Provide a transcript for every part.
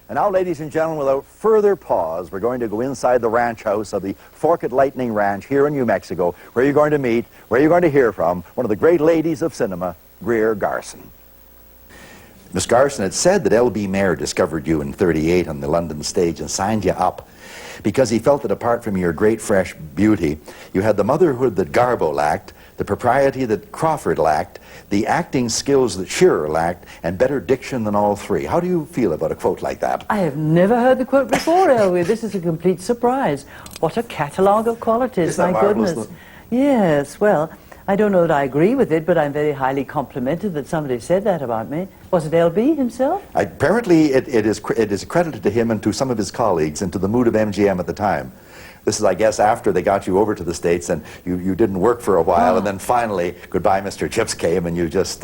And now, ladies and gentlemen, without further pause, we're going to go inside the ranch house of the Forked Lightning Ranch here in New Mexico, where you're going to meet, where you're going to hear from, one of the great ladies of cinema, Greer Garson. Miss Garson, it's said that L.B. Mayer discovered you in '38 on the London stage and signed you up because he felt that apart from your great fresh beauty, you had the motherhood that Garbo lacked, the propriety that Crawford lacked, the acting skills that Shearer lacked, and better diction than all three. How do you feel about a quote like that? I have never heard the quote before, Elwie. This is a complete surprise. What a catalogue of qualities, my goodness. Yes, well, I don't know that I agree with it, but I'm very highly complimented that somebody said that about me. Was it L.B. himself? Apparently, it is credited to him and to some of his colleagues and to the mood of MGM at the time. This is, I guess, after they got you over to the States and you didn't work for a while, and then finally, Goodbye, Mr. Chips came, and you just...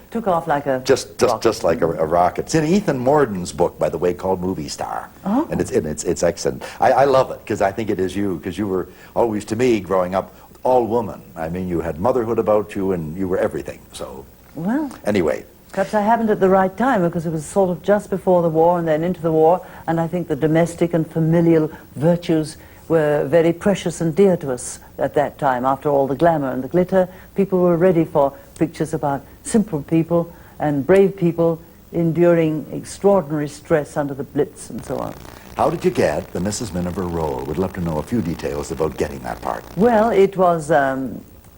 took off like a just like a rocket. It's in Ethan Morden's book, by the way, called Movie Star. Oh. And it's excellent. I love it, because I think it is you, because you were always, to me, growing up, all woman. I mean, you had motherhood about you, and you were everything, so... Well... Anyway. Perhaps I happened at the right time, because it was sort of just before the war and then into the war, and I think the domestic and familial virtues were very precious and dear to us at that time. After all the glamour and the glitter, people were ready for pictures about simple people and brave people enduring extraordinary stress under the Blitz and so on. How did you get the Mrs. Miniver role? We'd love to know a few details about getting that part. Well, it was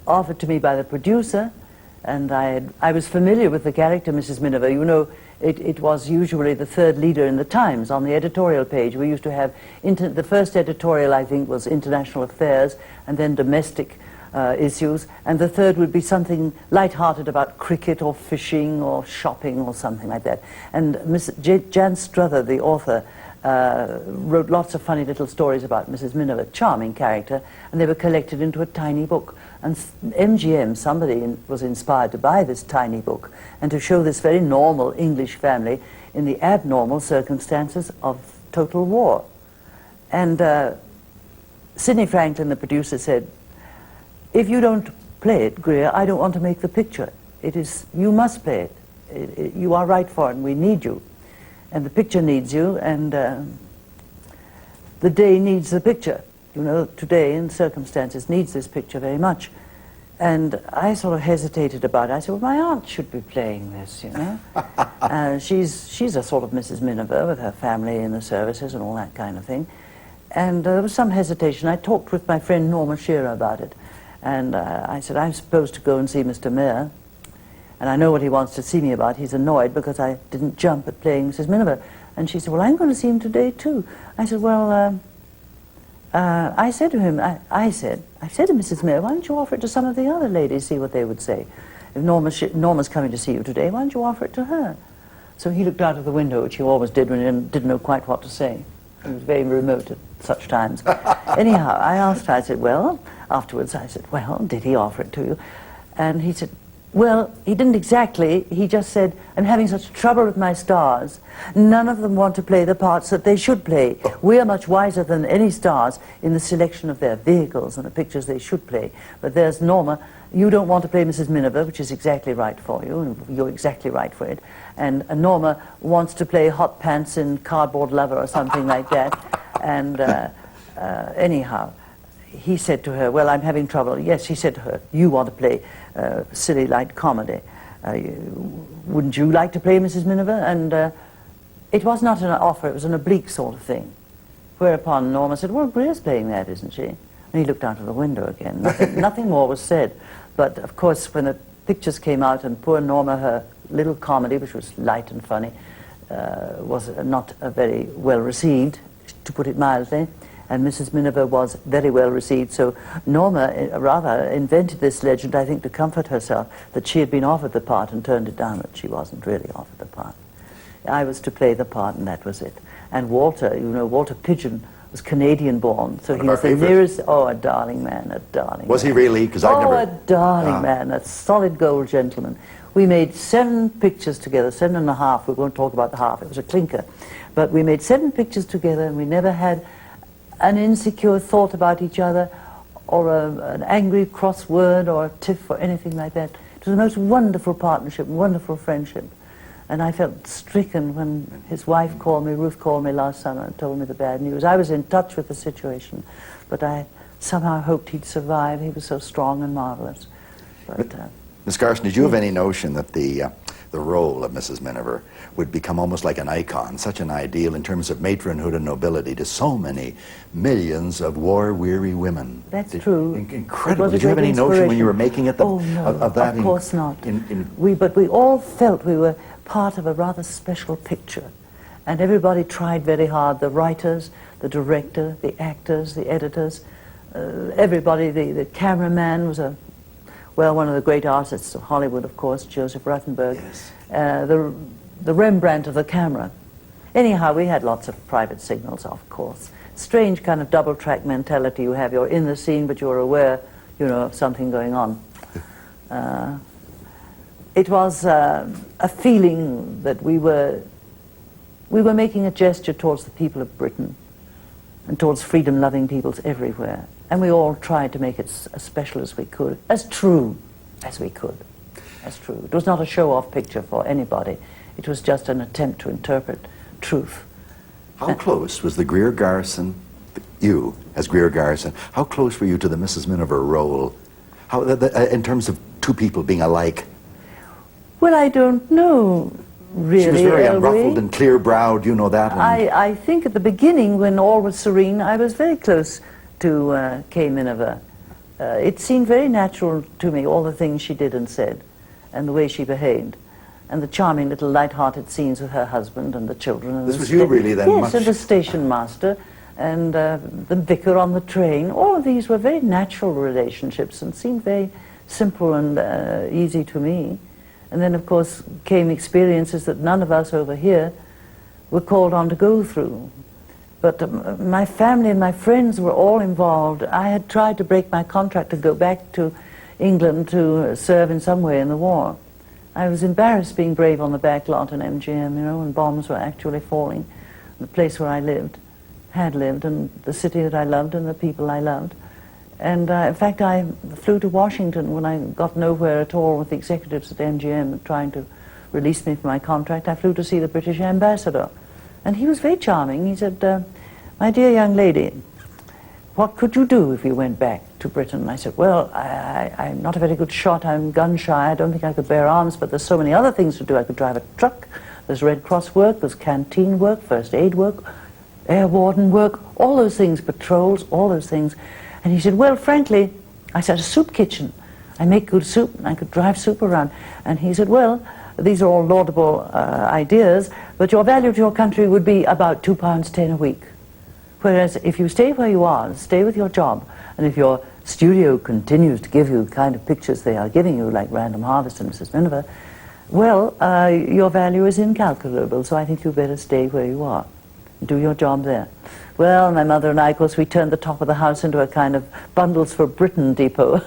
offered to me by the producer, and I was familiar with the character Mrs. Miniver. You know, it was usually the third leader in the Times on the editorial page. We used to have, the first editorial, I think, was international affairs, and then domestic issues, and the third would be something light-hearted about cricket or fishing or shopping or something like that. And Jan Struther, the author, wrote lots of funny little stories about Mrs. Miniver, charming character, and they were collected into a tiny book. And MGM, somebody was inspired to buy this tiny book and to show this very normal English family in the abnormal circumstances of total war. And Sidney Franklin, the producer, said, "If you don't play it, Greer, I don't want to make the picture. You must play it. You are right for it, and we need you. And the picture needs you, and the day needs the picture. You know, today, in circumstances, needs this picture very much." And I sort of hesitated about it. I said, well, my aunt should be playing this, you know. She's a sort of Mrs. Miniver with her family in the services and all that kind of thing. And there was some hesitation. I talked with my friend Norma Shearer about it. And I said, I'm supposed to go and see Mr. Mayer. And I know what he wants to see me about. He's annoyed because I didn't jump at playing Mrs. Miniver. And she said, well, I'm going to see him today, too. I said, well, I said to him, I said to Mrs. Mayer, why don't you offer it to some of the other ladies, see what they would say? If Norma's coming to see you today, why don't you offer it to her? So he looked out of the window, which he always did when he didn't know quite what to say. He was very remote at such times. Anyhow, I asked her, I said, well, afterwards I said, well, did he offer it to you? And he said, well, he didn't exactly. He just said, I'm having such trouble with my stars. None of them want to play the parts that they should play. We are much wiser than any stars in the selection of their vehicles and the pictures they should play. But there's Norma. You don't want to play Mrs. Miniver, which is exactly right for you, and you're exactly right for it. And Norma wants to play Hot Pants in Cardboard Lover or something like that. And anyhow, he said to her, well, I'm having trouble. Yes, he said to her, you want to play silly light comedy. Wouldn't you like to play Mrs. Miniver? And it was not an offer, it was an oblique sort of thing. Whereupon Norma said, well, Greer's playing that, isn't she? And he looked out of the window again. Nothing more was said. But of course, when the pictures came out and poor Norma, her little comedy, which was light and funny, was not very well received, to put it mildly. And Mrs. Miniver was very well received. So Norma rather invented this legend, I think, to comfort herself, that she had been offered the part and turned it down, that she wasn't really offered the part. I was to play the part, and that was it. And Walter, you know, Walter Pidgeon was Canadian-born, so he was the nearest, oh, a darling man, a darling Was man. he really? Because I never... Oh, a darling man, a solid gold gentleman. We made 7 pictures together, 7.5, we won't talk about the half, it was a clinker. But we made 7 pictures together, and we never had an insecure thought about each other, or an angry cross word, or a tiff, or anything like that. It was the most wonderful partnership, wonderful friendship. And I felt stricken when his wife called me, Ruth called me last summer and told me the bad news. I was in touch with the situation, but I somehow hoped he'd survive. He was so strong and marvelous. But, Miss Garson, did you have any notion that the role of Mrs. Miniver would become almost like an icon, such an ideal in terms of matronhood and nobility to so many millions of war-weary women? That's true. Incredible. Did you have any notion when you were making it of that? Of course not. But we all felt we were part of a rather special picture. And everybody tried very hard, the writers, the director, the actors, the editors, everybody, the cameraman was one of the great artists of Hollywood, of course, Joseph Ruttenberg. Yes. The Rembrandt of the camera. Anyhow, we had lots of private signals, of course. Strange kind of double-track mentality you have. You're in the scene, but you're aware, of something going on. It was a feeling that we were making a gesture towards the people of Britain and towards freedom-loving peoples everywhere. And we all tried to make it as special as we could, as true as we could. As true. It was not a show-off picture for anybody. It was just an attempt to interpret truth. How close was the Greer Garson, you as Greer Garson, how close were you to the Mrs. Miniver role? How, in terms of two people being alike? Well, I don't know, really. She was very unruffled and clear-browed, you know that. I think at the beginning, when all was serene, I was very close to Kay Miniver. It seemed very natural to me, all the things she did and said, and the way she behaved, and the charming little light-hearted scenes with her husband and the children. And this was you, really, then? Yes, and the station master, and the vicar on the train. All of these were very natural relationships and seemed very simple and easy to me. And then, of course, came experiences that none of us over here were called on to go through. But my family and my friends were all involved. I had tried to break my contract to go back to England to serve in some way in the war. I was embarrassed being brave on the back lot in MGM, when bombs were actually falling. The place where I lived, had lived, and the city that I loved and the people I loved. And in fact, I flew to Washington when I got nowhere at all with the executives at MGM trying to release me from my contract. I flew to see the British ambassador. And he was very charming. He said, my dear young lady, what could you do if you went back to Britain? I said, well, I'm not a very good shot. I'm gun shy. I don't think I could bear arms, but there's so many other things to do. I could drive a truck. There's Red Cross work. There's canteen work, first aid work, air warden work, all those things, patrols, all those things. And he said, well, frankly, I said, a soup kitchen. I make good soup, and I could drive soup around. And he said, well, these are all laudable ideas, but your value to your country would be about £2.10 a week. Whereas if you stay where you are, stay with your job, and if your studio continues to give you the kind of pictures they are giving you, like Random Harvest and Mrs. Miniver, well, your value is incalculable, so I think you better stay where you are. Do your job there. Well, my mother and I, of course, we turned the top of the house into a kind of Bundles for Britain depot.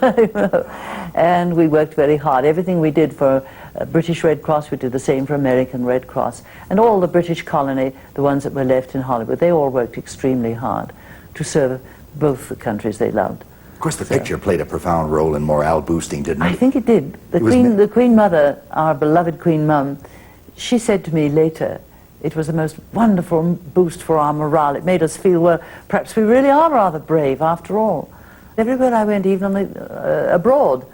And we worked very hard. Everything we did for British Red Cross, we did the same for American Red Cross. And all the British colony, the ones that were left in Hollywood, they all worked extremely hard to serve both the countries they loved. Of course, the picture played a profound role in morale boosting, didn't it? I think it did. The Queen Mother, our beloved Queen Mum, she said to me later, it was the most wonderful boost for our morale. It made us feel, well, perhaps we really are rather brave after all. Everywhere I went, even abroad,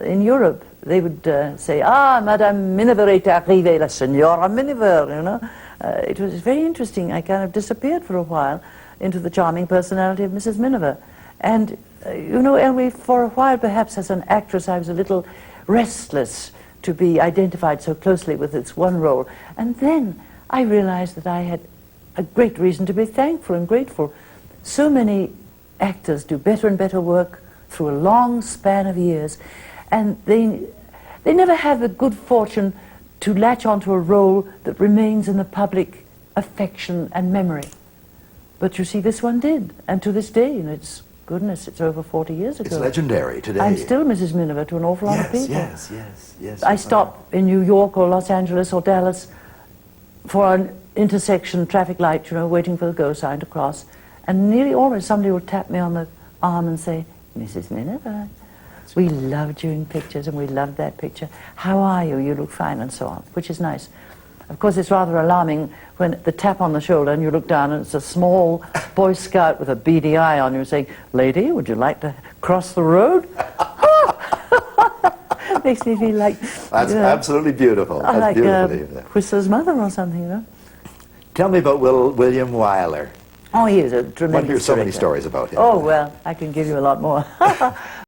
in Europe, they would say, ah, Madame Miniver est arrivée, la Signora Miniver, It was very interesting. I kind of disappeared for a while into the charming personality of Mrs. Miniver. And, Elwie, for a while, perhaps as an actress, I was a little restless to be identified so closely with its one role. And then I realized that I had a great reason to be thankful and grateful. So many actors do better and better work through a long span of years, and they never have the good fortune to latch onto a role that remains in the public affection and memory. But you see, this one did, and to this day, it's over 40 years ago. It's legendary today. I'm still Mrs. Miniver to an awful lot of people. Yes. I stop in New York or Los Angeles or Dallas for an intersection traffic light, waiting for the go sign to cross, and nearly always somebody will tap me on the arm and say, Mrs. Miniver. We loved you in pictures, and we loved that picture. How are you? You look fine, and so on, which is nice. Of course, it's rather alarming when the tap on the shoulder and you look down and it's a small Boy Scout with a beady eye on you saying, "Lady, would you like to cross the road?" Makes me feel like... That's absolutely beautiful. That's like beautiful. Whistler's mother or something, you know? Tell me about William Wyler. Oh, he is a I want to tremendous hear so many director. stories about him. Oh, well, I can give you a lot more.